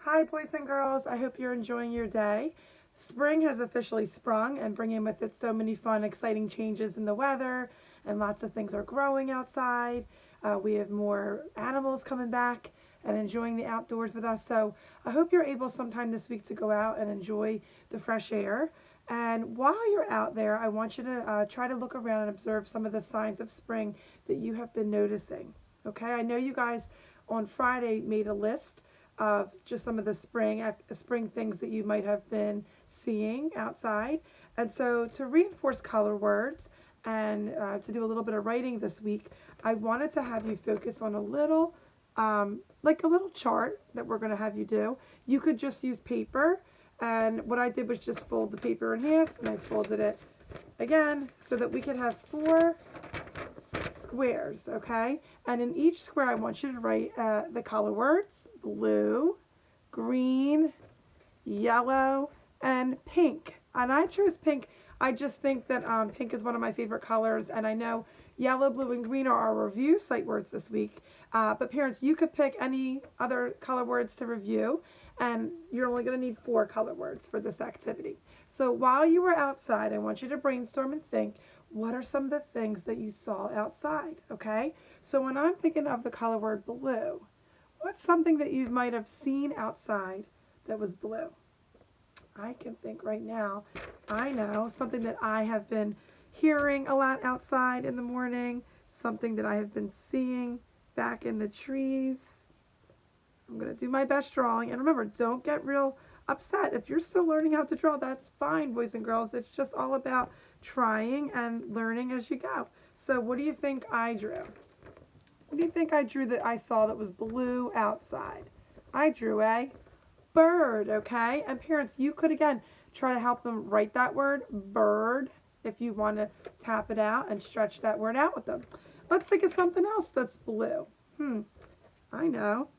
Hi boys and girls, I hope you're enjoying your day. Spring has officially sprung and bringing with it so many fun, exciting changes in the weather, and lots of things are growing outside. We have more animals coming back and enjoying the outdoors with us. So I hope you're able sometime this week to go out and enjoy the fresh air. And while you're out there, I want you to try to look around and observe some of the signs of spring that you have been noticing. Okay, I know you guys on Friday made a list of just some of the spring things that you might have been seeing outside. And so to reinforce color words and to do a little bit of writing this week, I wanted to have you focus on a little, like a little chart that we're going to have you do. You could just use paper, and what I did was just fold the paper in half, and I folded it again so that we could have 4 squares, okay? And in each square, I want you to write the color words: blue, green, yellow, and pink. And I chose pink. I just think that pink is one of my favorite colors, and I know yellow, blue, and green are our review sight words this week. But parents, you could pick any other color words to review, and you're only going to need 4 color words for this activity. So while you were outside, I want you to brainstorm and think, what are some of the things that you saw outside, okay? So when I'm thinking of the color word blue, what's something that you might have seen outside that was blue? I can think right now. I know something that I have been hearing a lot outside in the morning, something that I have been seeing back in the trees. I'm going to do my best drawing. And remember, don't get real upset. If you're still learning how to draw, that's fine, boys and girls. It's just all about trying and learning as you go. So what do you think I drew? What do you think I drew that I saw that was blue outside? I drew a bird, okay? And parents, you could, again, try to help them write that word, bird, if you want to tap it out and stretch that word out with them. Let's think of something else that's blue. I know.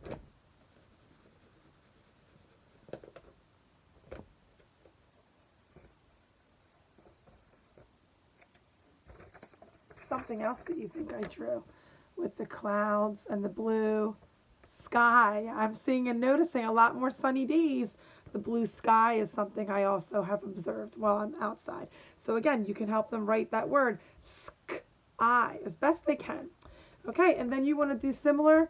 Something else that you think I drew with the clouds and the blue sky. I'm seeing and noticing a lot more sunny days. The blue sky is something I also have observed while I'm outside. So again, you can help them write that word, sky, as best they can. Okay, and then you want to do similar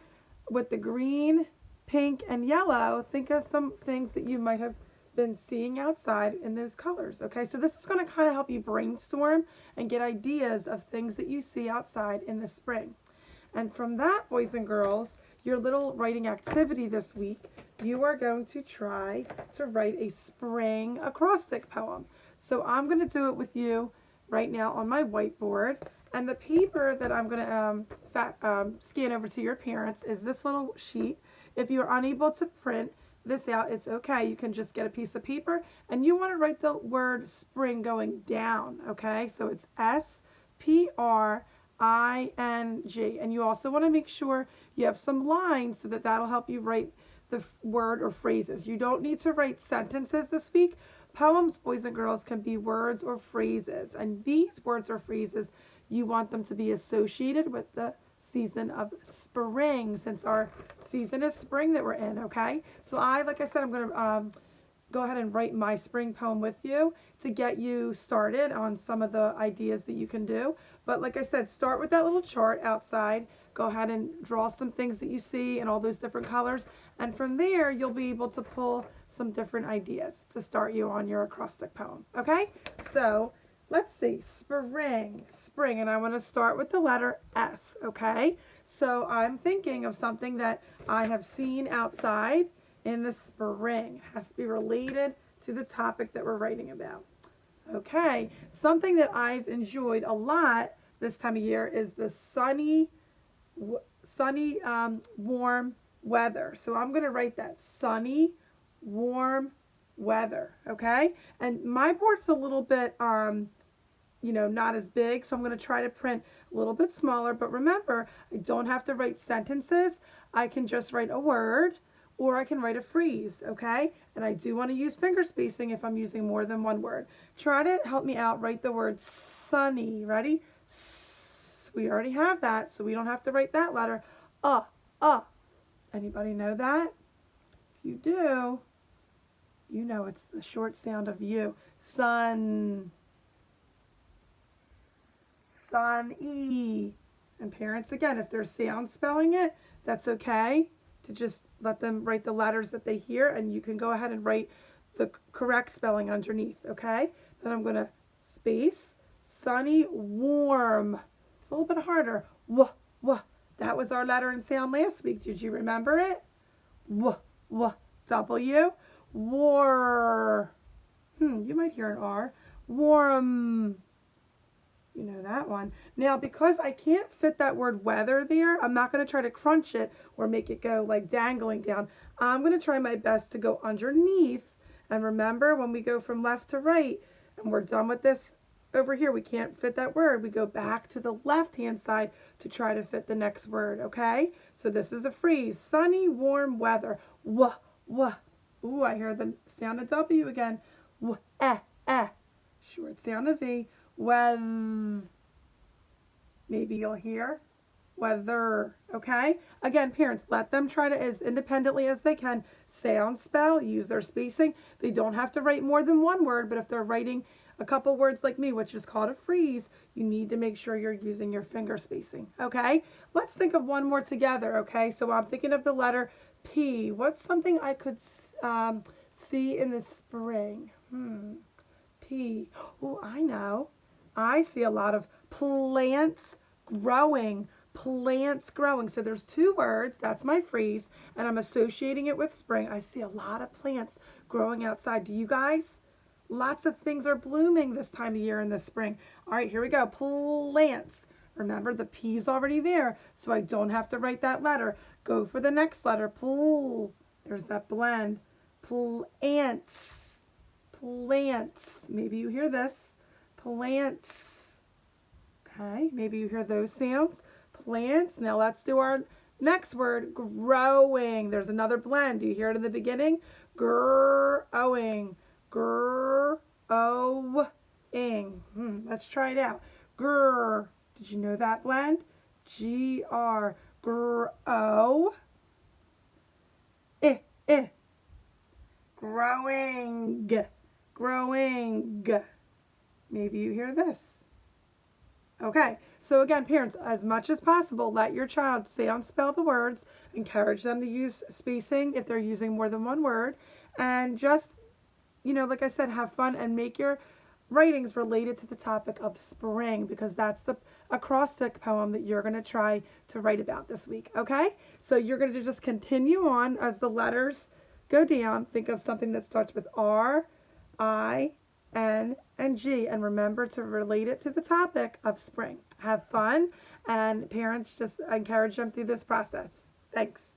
with the green, pink, and yellow. Think of some things that you might have been seeing outside in those colors. Okay, so this is going to kind of help you brainstorm and get ideas of things that you see outside in the spring. And from that, boys and girls, your little writing activity this week, you are going to try to write a spring acrostic poem. So I'm going to do it with you right now on my whiteboard. And the paper that I'm going to scan over to your parents is this little sheet. If you're unable to print this out, it's okay. You can just get a piece of paper, and you want to write the word spring going down, okay? So it's S-P-R-I-N-G, and you also want to make sure you have some lines so that that'll help you write the word or phrases. You don't need to write sentences this week. Poems, boys and girls, can be words or phrases, and these words or phrases, you want them to be associated with the season of spring, since our season is spring that we're in, okay? So like I said, I'm going to go ahead and write my spring poem with you to get you started on some of the ideas that you can do. But like I said, start with that little chart outside. Go ahead and draw some things that you see in all those different colors. And from there, you'll be able to pull some different ideas to start you on your acrostic poem, okay? So let's see, spring, and I want to start with the letter S, okay? So I'm thinking of something that I have seen outside in the spring. It has to be related to the topic that we're writing about. Okay, something that I've enjoyed a lot this time of year is the sunny, warm weather. So I'm going to write that, sunny, warm weather, okay? And my board's a little bit not as big, so I'm going to try to print a little bit smaller. But remember, I don't have to write sentences. I can just write a word, or I can write a phrase, okay? And I do want to use finger spacing if I'm using more than one word. Try to help me out. Write the word sunny. Ready? We already have that, so we don't have to write that letter. Anybody know that? If you do, you know it's the short sound of U. Sun. Sunny. And parents, again, if they're sound spelling it, that's okay to just let them write the letters that they hear, and you can go ahead and write the correct spelling underneath, okay? Then I'm going to space, sunny, warm. It's a little bit harder. W, w. That was our letter and sound last week. Did you remember it? W, w, W. War. You might hear an R. Warm. You know that one. Now, because I can't fit that word weather there, I'm not going to try to crunch it or make it go like dangling down. I'm going to try my best to go underneath. And remember, when we go from left to right and we're done with this over here, we can't fit that word. We go back to the left-hand side to try to fit the next word, okay? So this is a freeze. Sunny, warm weather. W, w. Ooh, I hear the sound of W again. W, eh. Short sound of V. Maybe you'll hear weather, okay? Again, parents, let them try to, as independently as they can, sound, spell, use their spacing. They don't have to write more than one word, but if they're writing a couple words like me, which is called a freeze, you need to make sure you're using your finger spacing, okay? Let's think of one more together, okay? So I'm thinking of the letter P. What's something I could see in the spring? P. Oh, I know. I see a lot of plants growing. Plants growing. So there's two words. That's my freeze. And I'm associating it with spring. I see a lot of plants growing outside. Do you guys? Lots of things are blooming this time of year in the spring. All right, here we go. Plants. Remember, the P's already there, so I don't have to write that letter. Go for the next letter. There's that blend. Plants. Plants. Maybe you hear this. Plants. Okay, maybe you hear those sounds. Plants. Now let's do our next word, growing. There's another blend. Do you hear it in the beginning? Growing. Growing. Let's try it out. Grr. Did you know that blend? G-R. Grow. Growing. Growing. Maybe you hear this. Okay, so again, parents, as much as possible, let your child sound spell the words, encourage them to use spacing if they're using more than one word, and just, like I said, have fun and make your writings related to the topic of spring, because that's the acrostic poem that you're going to try to write about this week, okay? So you're going to just continue on as the letters go down. Think of something that starts with R, I, N, and G, and remember to relate it to the topic of spring. Have fun, and parents, just encourage them through this process. Thanks.